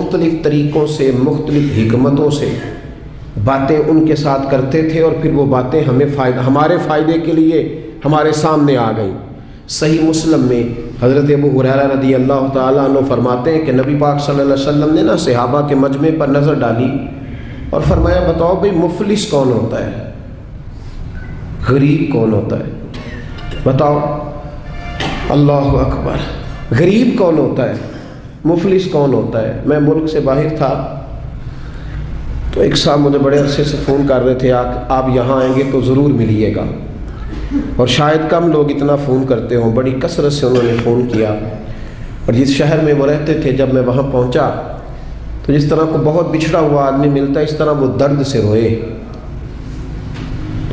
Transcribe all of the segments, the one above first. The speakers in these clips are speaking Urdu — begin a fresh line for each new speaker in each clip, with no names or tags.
مختلف طریقوں سے مختلف حکمتوں سے باتیں ان کے ساتھ کرتے تھے، اور پھر وہ باتیں ہمارے فائدے کے لیے ہمارے سامنے آ گئیں۔ صحیح مسلم میں حضرت ابو ہریرہ رضی اللہ تعالیٰ عنہ فرماتے ہیں کہ نبی پاک صلی اللہ علیہ وسلم نے صحابہ کے مجمع پر نظر ڈالی اور فرمایا بتاؤ بھئی مفلس کون ہوتا ہے، غریب کون ہوتا ہے؟ بتاؤ، اللہ اکبر، غریب کون ہوتا ہے، مفلس کون ہوتا ہے؟ میں ملک سے باہر تھا تو ایک صاحب مجھے بڑے عرصے سے فون کر رہے تھے آپ یہاں آئیں گے تو ضرور ملیے گا، اور شاید کم لوگ اتنا فون کرتے ہوں، بڑی کثرت سے انہوں نے فون کیا۔ اور جس شہر میں وہ رہتے تھے جب میں وہاں پہنچا تو جس طرح کو بہت بچھڑا ہوا آدمی ملتا ہے اس طرح وہ درد سے روئے۔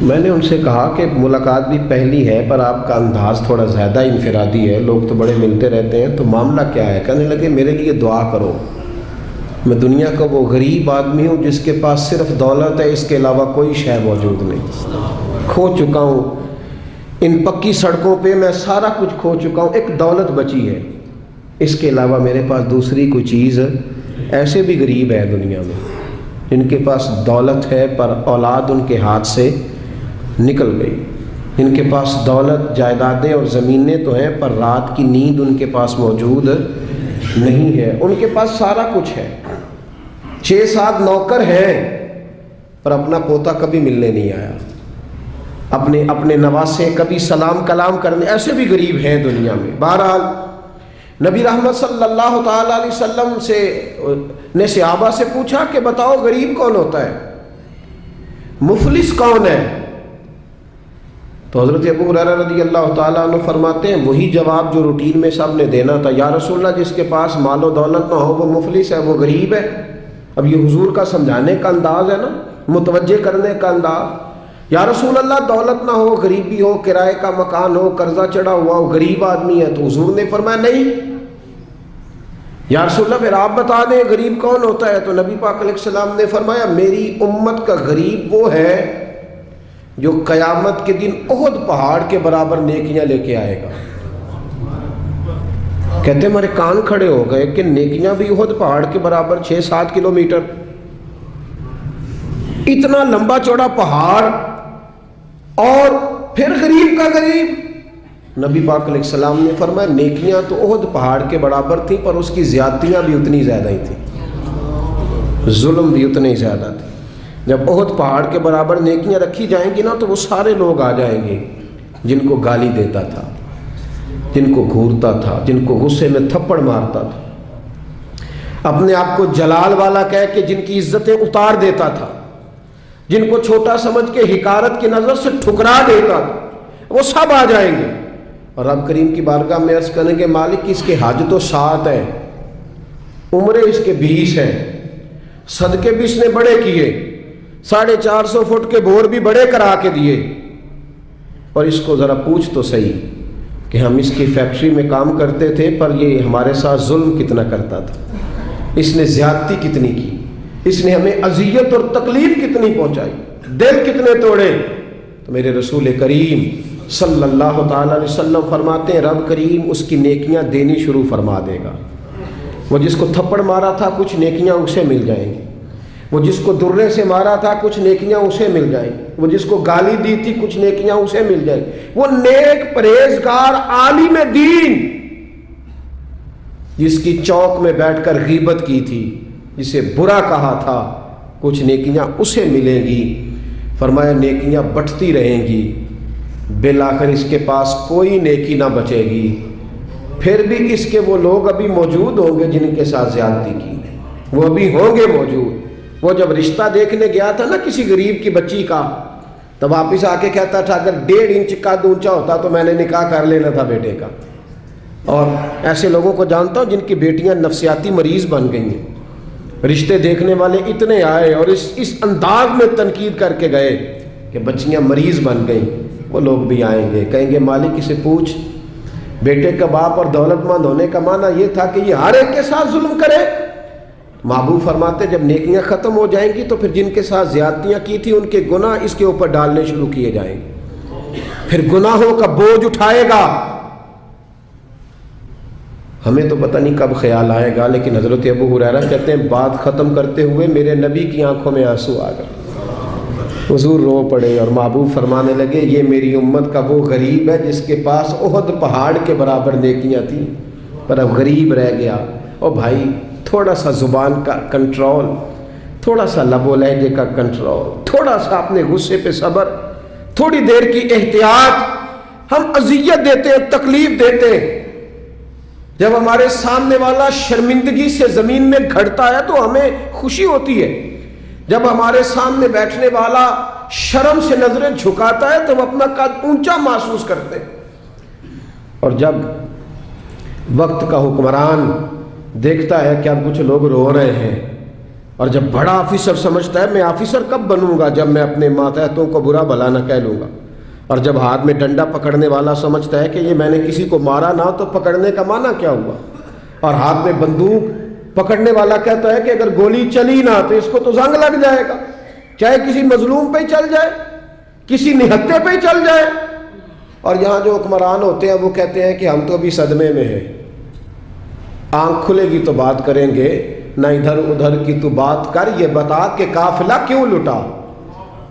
میں نے ان سے کہا کہ ملاقات بھی پہلی ہے پر آپ کا انداز تھوڑا زیادہ انفرادی ہے، لوگ تو بڑے ملتے رہتے ہیں، تو معاملہ کیا ہے؟ کہنے لگے میرے لیے دعا کرو، میں دنیا کا وہ غریب آدمی ہوں جس کے پاس صرف دولت ہے، اس کے علاوہ کوئی شے موجود نہیں، کھو چکا ہوں ان پکی سڑکوں پہ، میں سارا کچھ کھو چکا ہوں، ایک دولت بچی ہے، اس کے علاوہ میرے پاس دوسری کوئی چیز۔ ایسے بھی غریب ہے دنیا میں جن کے پاس دولت ہے پر اولاد ان کے ہاتھ سے نکل گئی، ان کے پاس دولت جائیدادیں اور زمینیں تو ہیں پر رات کی نیند ان کے پاس موجود نہیں ہے۔ ان کے پاس سارا کچھ ہے، 6-7 نوکر ہیں پر اپنا پوتا کبھی ملنے نہیں آیا، اپنے نواسے کبھی سلام کلام کرنے، ایسے بھی غریب ہیں دنیا میں۔ بہرحال نبی رحمت صلی اللہ تعالیٰ علیہ وسلم نے صحابہ سے پوچھا کہ بتاؤ غریب کون ہوتا ہے، مفلس کون ہے؟ تو حضرت ابو ہریرہ رضی اللہ تعالیٰ عنہ فرماتے ہیں وہی جواب جو روٹین میں سب نے دینا تھا، یا رسول اللہ جس کے پاس مال و دولت نہ ہو وہ مفلس ہے، وہ غریب ہے۔ اب یہ حضور کا سمجھانے کا انداز ہے نا، متوجہ کرنے کا انداز۔ یا رسول اللہ دولت نہ ہو، غریبی ہو، کرائے کا مکان ہو، قرضہ چڑھا ہوا ہو، غریب آدمی ہے، تو حضور نے فرمایا نہیں، یا رسول اللہ پھر آپ بتا دیں غریب کون ہوتا ہے؟ تو نبی پاک علیہ السلام نے فرمایا میری امت کا غریب وہ ہے جو قیامت کے دن احد پہاڑ کے برابر نیکیاں لے کے آئے گا۔ کہتے ہمارے کان کھڑے ہو گئے کہ نیکیاں بھی احد پہاڑ کے برابر 6-7 کلومیٹر، اتنا لمبا چوڑا پہاڑ، اور پھر غریب کا غریب۔ نبی پاک علیہ السلام نے فرمایا نیکیاں تو احد پہاڑ کے برابر تھیں پر اس کی زیادتیاں بھی اتنی زیادہ ہی تھیں، ظلم بھی اتنے ہی زیادہ تھے۔ جب احد پہاڑ کے برابر نیکیاں رکھی جائیں گی نا تو وہ سارے لوگ آ جائیں گے جن کو گالی دیتا تھا، جن کو گھورتا تھا، جن کو غصے میں تھپڑ مارتا تھا، اپنے آپ کو جلال والا کہہ کے جن کی عزتیں اتار دیتا تھا، جن کو چھوٹا سمجھ کے حقارت کی نظر سے ٹھکرا دیتا تھا، وہ سب آ جائیں گے اور رب کریم کی بارگاہ میں عرض کریں گے مالک اس کے حج تو 7 ہے، عمرے اس کے 20 ہے، صدقے بھی اس نے بڑے کیے، 450 فٹ کے بور بھی بڑے کرا کے دیے، اور اس کو ذرا پوچھ تو صحیح کہ ہم اس کی فیکٹری میں کام کرتے تھے پر یہ ہمارے ساتھ ظلم کتنا کرتا تھا، اس نے زیادتی کتنی کی، اس نے ہمیں اذیت اور تکلیف کتنی پہنچائی، دل کتنے توڑے۔ تو میرے رسول کریم صلی اللہ تعالیٰ علیہ وسلم فرماتے ہیں رب کریم اس کی نیکیاں دینی شروع فرما دے گا۔ وہ جس کو تھپڑ مارا تھا کچھ نیکیاں اسے مل جائیں گی، وہ جس کو درے سے مارا تھا کچھ نیکیاں اسے مل جائیں گی، وہ جس کو گالی دی تھی کچھ نیکیاں اسے مل جائیں گی، وہ نیک پرہیزگار عالم دین جس کی چوک میں بیٹھ کر غیبت کی تھی، جسے برا کہا تھا، کچھ نیکیاں اسے ملیں گی۔ فرمایا نیکیاں بٹتی رہیں گی، بالآخر اس کے پاس کوئی نیکی نہ بچے گی، پھر بھی اس کے وہ لوگ ابھی موجود ہوں گے جن کے ساتھ زیادتی کی، وہ ابھی ہوں گے موجود۔ وہ جب رشتہ دیکھنے گیا تھا نا کسی غریب کی بچی کا تو واپس آ کے کہتا تھا اگر 1.5 انچ قد اونچا ہوتا تو میں نے نکاح کر لینا تھا بیٹے کا۔ اور ایسے لوگوں کو جانتا ہوں جن کی بیٹیاں نفسیاتی مریض بن گئی ہیں، رشتے دیکھنے والے اتنے آئے اور اس انداز میں تنقید کر کے گئے کہ بچیاں مریض بن گئیں۔ وہ لوگ بھی آئیں گے کہیں گے مالک اسے پوچھ، بیٹے کا باپ اور دولت مند ہونے کا معنی یہ تھا کہ یہ ہر ایک کے ساتھ ظلم کرے؟ محبوب فرماتے جب نیکیاں ختم ہو جائیں گی تو پھر جن کے ساتھ زیادتیاں کی تھی ان کے گناہ اس کے اوپر ڈالنے شروع کیے جائیں گے، پھر گناہوں کا بوجھ اٹھائے گا۔ ہمیں تو پتہ نہیں کب خیال آئے گا، لیکن حضرت ابو ہریرہ کہتے ہیں بات ختم کرتے ہوئے میرے نبی کی آنکھوں میں آنسو آ گئے، حضور رو پڑے اور محبوب فرمانے لگے یہ میری امت کا وہ غریب ہے جس کے پاس احد پہاڑ کے برابر نیکیاں تھیں، پر اب غریب رہ گیا۔ اور بھائی تھوڑا سا زبان کا کنٹرول، تھوڑا سا لب و لہجے کا کنٹرول، تھوڑا سا اپنے غصے پہ صبر، تھوڑی دیر کی احتیاط۔ ہم اذیت دیتے ہیں، تکلیف دیتے ہیں، جب ہمارے سامنے والا شرمندگی سے زمین میں گھڑتا ہے تو ہمیں خوشی ہوتی ہے، جب ہمارے سامنے بیٹھنے والا شرم سے نظریں جھکاتا ہے تو ہم اپنا قد اونچا محسوس کرتے ہیں، اور جب وقت کا حکمران دیکھتا ہے کہ اب کچھ لوگ رو رہے ہیں، اور جب بڑا آفیسر سمجھتا ہے میں آفیسر کب بنوں گا جب میں اپنے ماتحتوں کو برا بھلا نہ کہہ لوں گا، اور جب ہاتھ میں ڈنڈا پکڑنے والا سمجھتا ہے کہ یہ میں نے کسی کو مارا نہ تو پکڑنے کا معنی کیا ہوا، اور ہاتھ میں بندوق پکڑنے والا کہتا ہے کہ اگر گولی چلی نہ تو اس کو تو زنگ لگ جائے گا، چاہے کسی مظلوم پہ ہی چل جائے، کسی نہتے پہ ہی چل جائے۔ اور یہاں جو حکمران ہوتے ہیں وہ کہتے ہیں کہ ہم تو ابھی صدمے میں ہیں، آنکھ کھلے گی تو بات کریں گے، نہ ادھر ادھر کی تو بات کر، یہ بتا کہ قافلہ کیوں لٹا،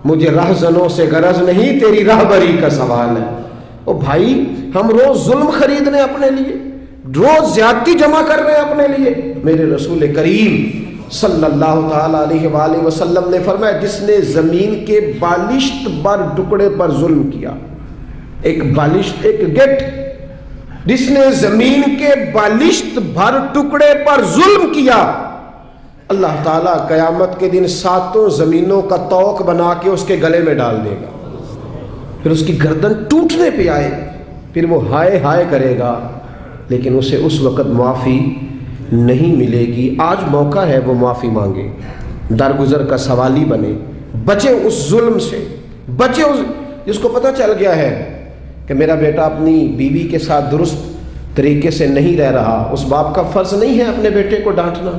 مجھے رہزنوں سے غرض نہیں تیری راہبری کا سوال ہے۔ او بھائی ہم روز ظلم خرید رہے ہیں اپنے لیے، روز زیادتی جمع کر رہے ہیں اپنے لیے۔ میرے رسول کریم صلی اللہ تعالی علیہ وآلہ وسلم نے فرمایا جس نے زمین کے بالشت بر ٹکڑے پر ظلم کیا، ایک بالشت ایک گٹ، جس نے زمین کے بالشت بھر ٹکڑے پر ظلم کیا، اللہ تعالیٰ قیامت کے دن 7 زمینوں کا توق بنا کے اس کے گلے میں ڈال دے گا، پھر اس کی گردن ٹوٹنے پہ آئے، پھر وہ ہائے ہائے کرے گا، لیکن اسے اس وقت معافی نہیں ملے گی۔ آج موقع ہے وہ معافی مانگے، درگزر کا سوالی بنے، بچے اس ظلم سے، بچے اس جس کو پتہ چل گیا ہے کہ میرا بیٹا اپنی بیوی کے ساتھ درست طریقے سے نہیں رہ رہا، اس باپ کا فرض نہیں ہے اپنے بیٹے کو ڈانٹنا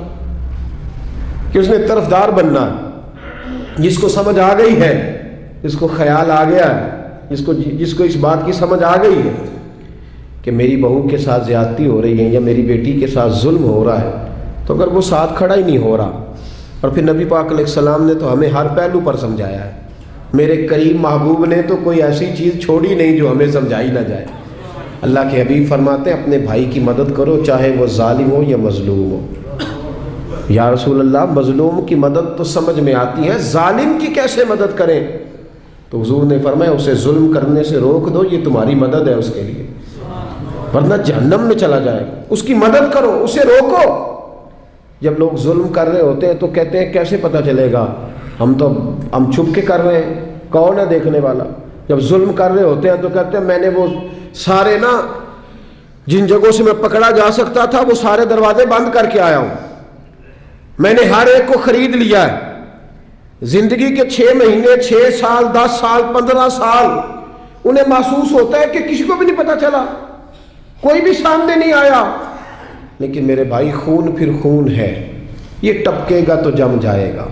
کہ اس نے طرفدار بننا۔ جس کو سمجھ آ گئی ہے، جس کو خیال آ گیا ہے، جس کو اس بات کی سمجھ آ گئی ہے کہ میری بہو کے ساتھ زیادتی ہو رہی ہے یا میری بیٹی کے ساتھ ظلم ہو رہا ہے، تو اگر وہ ساتھ کھڑا ہی نہیں ہو رہا، اور پھر نبی پاک علیہ السلام نے تو ہمیں ہر پہلو پر سمجھایا ہے، میرے کریم محبوب نے تو کوئی ایسی چیز چھوڑی نہیں جو ہمیں سمجھائی نہ جائے۔ اللہ کے حبیب فرماتے ہیں اپنے بھائی کی مدد کرو چاہے وہ ظالم ہو یا مظلوم ہو۔ یا رسول اللہ مظلوم کی مدد تو سمجھ میں آتی ہے، ظالم کی کیسے مدد کریں؟ تو حضور نے فرمایا اسے ظلم کرنے سے روک دو، یہ تمہاری مدد ہے اس کے لیے، ورنہ جہنم میں چلا جائے گا۔ اس کی مدد کرو، اسے روکو۔ جب لوگ ظلم کر رہے ہوتے ہیں تو کہتے ہیں کیسے پتہ چلے گا، ہم چھپ کے کر رہے ہیں، کون ہے دیکھنے والا؟ جب ظلم کر رہے ہوتے ہیں تو کہتے ہیں میں نے وہ سارے جن جگہوں سے میں پکڑا جا سکتا تھا وہ سارے دروازے بند کر کے آیا ہوں، میں نے ہر ایک کو خرید لیا ہے۔ زندگی کے 6 مہینے، 6 سال، 10 سال، 15 سال انہیں محسوس ہوتا ہے کہ کسی کو بھی نہیں پتہ چلا، کوئی بھی سامنے نہیں آیا، لیکن میرے بھائی خون پھر خون ہے، یہ ٹپکے گا تو جم جائے گا،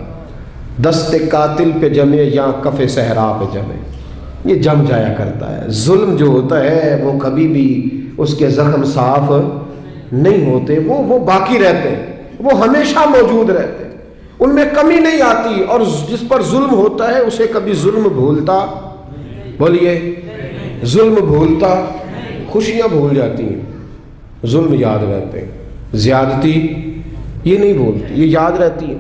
دست قاتل پہ جمے یا کف صحرا پہ جمے، یہ جم جایا کرتا ہے۔ ظلم جو ہوتا ہے وہ کبھی بھی اس کے زخم صاف نہیں ہوتے، وہ باقی رہتے ہیں، وہ ہمیشہ موجود رہتے ہیں، ان میں کمی نہیں آتی، اور جس پر ظلم ہوتا ہے اسے کبھی ظلم بھولتا، بولیے ظلم بھولتا، خوشیاں بھول جاتی ہیں، ظلم یاد رہتے ہیں، زیادتی یہ نہیں بھولتی، یہ یاد رہتی ہے۔